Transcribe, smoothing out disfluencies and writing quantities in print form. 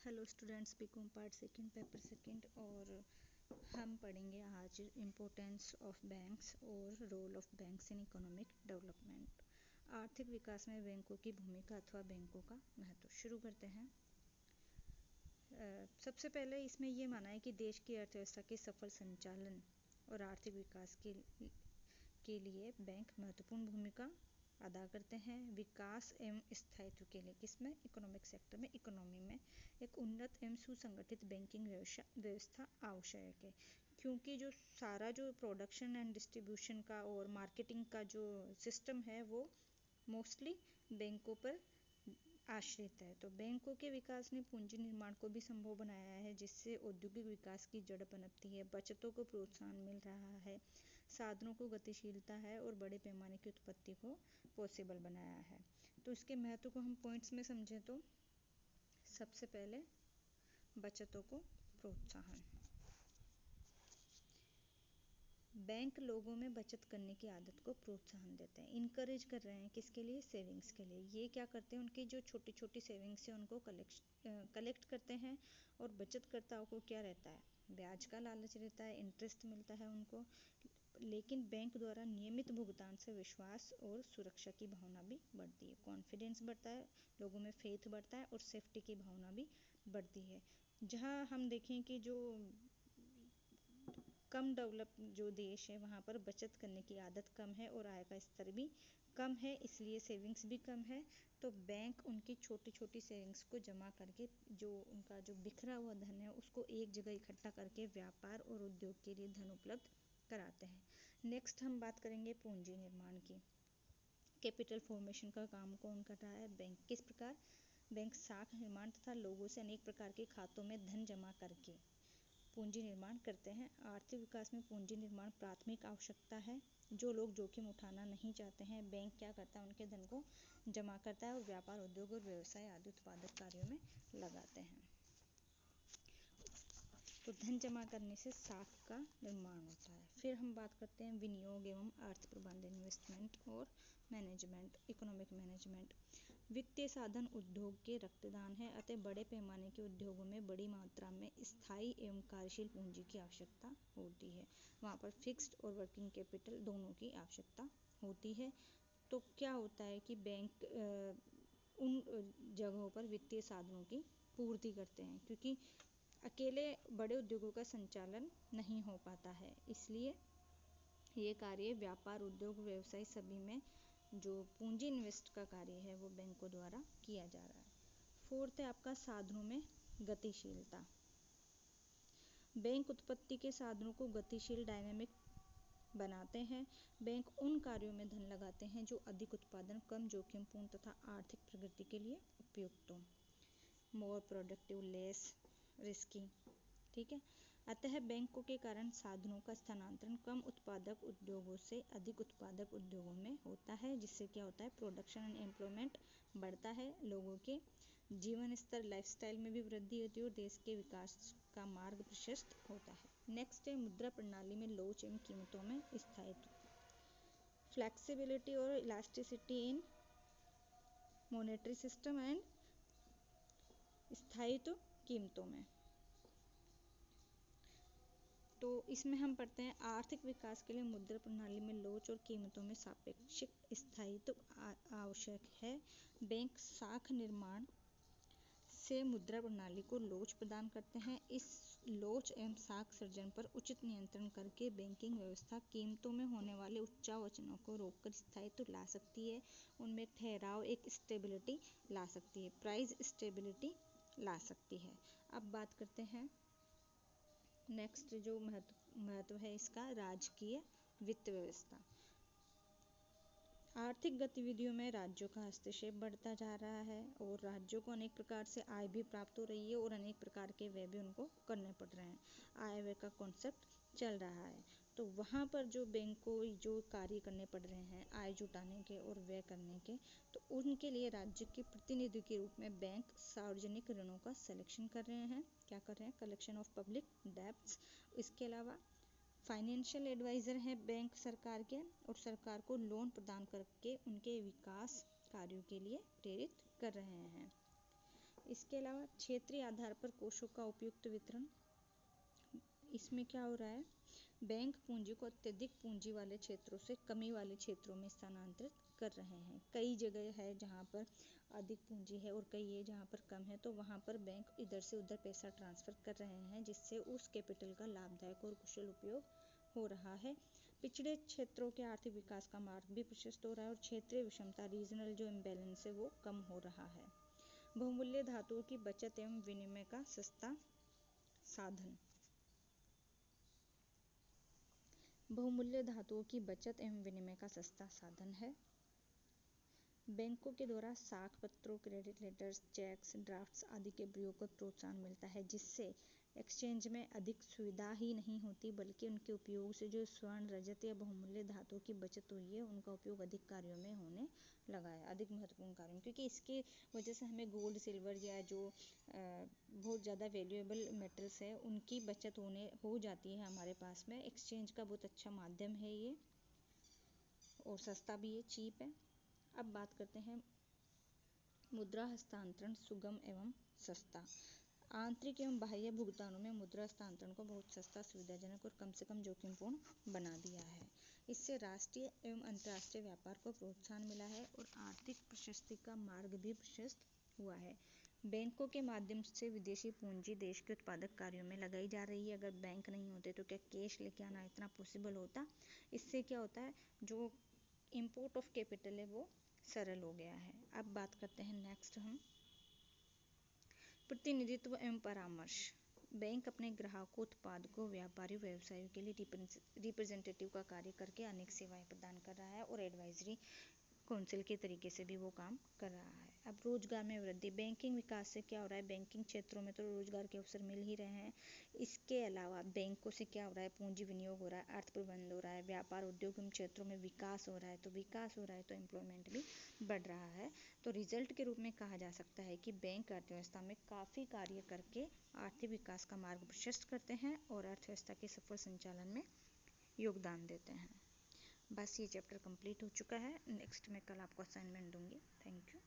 Hello students, BCom part second paper second. और हम पढ़ेंगे आज इम्पोर्टेंस ऑफ बैंक्स और role of banks in economic development. आर्थिक विकास में बैंकों की भूमिका अथवा बैंकों का महत्व। शुरू करते हैं। सबसे पहले इसमें ये माना है कि देश की अर्थव्यवस्था के सफल संचालन और आर्थिक विकास के लिए बैंक महत्वपूर्ण भूमिका अदा करते हैं। विकास एवं स्थायित्व के लिए किसमें? इकोनॉमिक सेक्टर में, इकोनॉमी में एक उन्नत एवं सुसंगठित बैंकिंग व्यवस्था आवश्यक है, क्योंकि जो सारा जो प्रोडक्शन एंड डिस्ट्रीब्यूशन का और मार्केटिंग का जो सिस्टम है वो मोस्टली बैंकों पर आश्रित है। तो बैंकों के विकास ने पूंजी निर्माण को भी संभव बनाया है, जिससे औद्योगिक विकास की जड़ पनपती है, बचतों को प्रोत्साहन मिल रहा है, साधनों को गतिशीलता है और बड़े पैमाने की उत्पत्ति को पॉसिबल बनाया है। तो इसके महत्व को हम पॉइंट्स में समझें तो सबसे पहले बचतों को प्रोत्साहन। बैंक लोगों में बचत करने की आदत को प्रोत्साहन देते हैं, इनकरेज कर रहे हैं। किसके लिए? सेविंग्स के लिए। ये क्या करते हैं? उनकी जो छोटी छोटी सेविंग्स है उनको कलेक्ट करते हैं। और बचतकर्ताओं को क्या रहता है? ब्याज का लालच रहता है, इंटरेस्ट मिलता है उनको। लेकिन बैंक द्वारा नियमित भुगतान से विश्वास और सुरक्षा की भावना भी बढ़ती है, कॉन्फिडेंस बढ़ता है, लोगों में फेथ बढ़ता है और सेफ्टी की भावना भी बढ़ती है। जहाँ हम देखें कि जो कम डेवलप जो देश है वहाँ पर बचत करने की आदत कम है और आय का स्तर भी कम है, इसलिए सेविंग्स भी कम है। तो बैंक उनकी छोटी छोटी सेविंग्स को जमा करके जो उनका जो बिखरा हुआ धन है उसको एक जगह इकट्ठा करके व्यापार और उद्योग के लिए धन उपलब्ध कराते हैं। नेक्स्ट हम बात करेंगे पूंजी निर्माण की। कैपिटल फॉर्मेशन का काम कौन कर रहा है? बैंक। किस प्रकार? बैंक साख निर्माण तथा लोगों से अनेक प्रकार के खातों में धन जमा करके पूंजी निर्माण करते हैं। आर्थिक विकास में पूंजी निर्माण प्राथमिक आवश्यकता है। जो लोग जोखिम उठाना नहीं चाहते हैं, बैंक क्या करता है? उनके धन को जमा करता है और व्यापार, उद्योग और व्यवसाय आदि उत्पादक कार्यों में लगाते हैं। तो धन जमा करने से साख का निर्माण होता है। फिर हम बात करते हैं विनियोग एवं अर्थ प्रबंधन, इन्वेस्टमेंट और मैनेजमेंट, इकोनॉमिक मैनेजमेंट। वित्तीय साधन उद्योग के रक्तदान है, अतः बड़े पैमाने के उद्योगों में बड़ी मात्रा में स्थायी एवं कार्यशील पूंजी की आवश्यकता होती है। वहाँ पर फिक्स्ड और वर्किंग कैपिटल दोनों की आवश्यकता होती है। तो क्या होता है कि बैंक उन जगहों पर वित्तीय साधनों की पूर्ति करते हैं, क्योंकि अकेले बड़े उद्योगों का संचालन नहीं हो पाता है, इसलिए ये कार्य व्यापार, उद्योग, व्यवसाय सभी में जो पूंजी इन्वेस्ट का कार्य है वो बैंकों द्वारा किया जा रहा है। फोर्थ है आपका साधनों में गतिशीलता। बैंक उत्पत्ति के साधनों को गतिशील, डायनेमिक बनाते हैं। बैंक उन कार्यों में धन लगाते हैं जो अधिक उत्पादन, कम जोखिमपूर्ण तथा आर्थिक प्रगति के लिए उपयुक्त हो। More productive, less risky. ठीक है। अतः बैंकों के कारण साधनों का स्थानांतरण कम उत्पादक उद्योगों से अधिक उत्पादक उद्योगों में होता है, जिससे क्या होता है? प्रोडक्शन एंड एम्प्लॉयमेंट बढ़ता है, लोगों के जीवन स्तर, लाइफस्टाइल में भी वृद्धि होती है और देश के विकास का मार्ग प्रशस्त होता है। नेक्स्ट है मुद्रा प्रणाली में लोच एवं कीमतों में स्थायित्व। फ्लेक्सिबिलिटी और elasticity in monetary system and स्थायित्व कीमतों में। तो इसमें हम पढ़ते हैं आर्थिक विकास के लिए मुद्रा प्रणाली में लोच और कीमतों में सापेक्षिक स्थायित्व आवश्यक है। बैंक साख निर्माण से मुद्रा प्रणाली को लोच प्रदान करते हैं। इस लोच एवं साख सृजन पर उचित नियंत्रण करके बैंकिंग व्यवस्था कीमतों में होने वाले उच्चावचनों को रोककर स्थायित्व ला सकती है, उनमें ठहराव, एक स्टेबिलिटी ला सकती है, प्राइस स्टेबिलिटी ला सकती है। अब बात करते हैं नेक्स्ट जो महत्व है इसका, राजकीय वित्त व्यवस्था। आर्थिक गतिविधियों में राज्यों का हस्तक्षेप बढ़ता जा रहा है और राज्यों को अनेक प्रकार से आय भी प्राप्त हो रही है और अनेक प्रकार के व्यय भी उनको करने पड़ रहे हैं। आय व्यय का कॉन्सेप्ट चल रहा है, तो वहाँ पर जो बैंक को जो कार्य करने पड़ रहे हैं आय जुटाने के और व्यय करने के, तो उनके लिए राज्य के प्रतिनिधि के रूप में बैंक सार्वजनिक ऋणों का सिलेक्शन कर रहे हैं। क्या कर रहे हैं? Collection of public debts. इसके अलावा फाइनेंशियल एडवाइज़र हैं बैंक सरकार के, और सरकार को लोन प्रदान करके उनके विकास कार्यों के लिए प्रेरित कर रहे हैं। इसके अलावा क्षेत्रीय आधार पर कोषों का उपयुक्त वितरण, इसमें क्या हो रहा है, बैंक पूंजी को अत्यधिक पूंजी वाले क्षेत्रों से कमी वाले क्षेत्रों में स्थानांतरित कर रहे हैं। कई जगह है जहाँ पर अधिक पूंजी है और कई है जहाँ पर कम है, तो वहाँ पर बैंक इधर से उधर पैसा ट्रांसफ़र कर रहे हैं, जिससे उस कैपिटल का लाभदायक और कुशल उपयोग हो रहा है। पिछड़े क्षेत्रों के आर्थिक विकास का मार्ग भी प्रशस्त हो रहा है और क्षेत्रीय विषमता, रीजनल जो इम्बैलेंस है वो कम हो रहा है। बहुमूल्य धातुओं की बचत एवं विनिमय का सस्ता साधन। बहुमूल्य धातुओं की बचत एवं विनिमय का सस्ता साधन है। बैंकों के द्वारा साख पत्रों, क्रेडिट लेटर्स, चेक्स, ड्राफ्ट्स आदि के प्रयोग को प्रोत्साहन मिलता है, जिससे एक्सचेंज में अधिक सुविधा ही नहीं होती बल्कि उनके उपयोग से जो स्वर्ण, रजत या बहुमूल्य धातुओं की बचत हुई है उनका उपयोग अधिक कार्यों में होने लगा है, अधिक महत्वपूर्ण कार्यों में, क्योंकि इसकी वजह से हमें गोल्ड, सिल्वर या जो बहुत ज़्यादा वैल्यूएबल मेटल्स है उनकी बचत हो जाती है हमारे पास में। एक्सचेंज का बहुत अच्छा माध्यम है ये और सस्ता भी है, चीप है। अब बात करते हैं मुद्रा हस्तांतरण सुगम एवं सस्ता। आंतरिक एवं बाह्य भुगतानों में मुद्रा हस्तांतरण को बहुत सस्ता, सुविधाजनक और कम से कम जोखिमपूर्ण बना दिया है। इससे राष्ट्रीय एवं अंतर्राष्ट्रीय व्यापार को प्रोत्साहन मिला है और आर्थिक प्रशस्ति का मार्ग भी प्रशस्त हुआ है। बैंकों के माध्यम से विदेशी पूंजी देश के उत्पादक कार्यों में लगाई जा रही है। अगर बैंक नहीं होते तो क्या कैश लेके आना इतना पॉसिबल होता? इससे क्या होता है, जो इम्पोर्ट ऑफ कैपिटल है वो सरल हो गया है। अब बात करते हैं नेक्स्ट हम प्रतिनिधित्व एवं परामर्श। बैंक अपने ग्राहकों, उत्पादकों, व्यापारियों, व्यवसायियों के लिए रिप्रेजेंटेटिव का कार्य करके अनेक सेवाएं प्रदान कर रहा है और एडवाइजरी काउंसिल के तरीके से भी वो काम कर रहा है। अब रोजगार में वृद्धि। बैंकिंग विकास से क्या हो रहा है, बैंकिंग क्षेत्रों में तो रोजगार के अवसर मिल ही रहे हैं। इसके अलावा बैंकों से क्या हो रहा है, पूंजी विनियोग हो रहा है, अर्थ प्रबंध हो रहा है, व्यापार उद्योग क्षेत्रों में विकास हो रहा है, तो एम्प्लॉयमेंट भी बढ़ रहा है। तो रिजल्ट के रूप में कहा जा सकता है कि बैंक अर्थव्यवस्था में काफ़ी कार्य करके आर्थिक विकास का मार्ग प्रशस्त करते हैं और अर्थव्यवस्था के सफल संचालन में योगदान देते हैं। बस ये चैप्टर कंप्लीट हो चुका है। नेक्स्ट मैं कल आपको असाइनमेंट दूंगी। Thank you.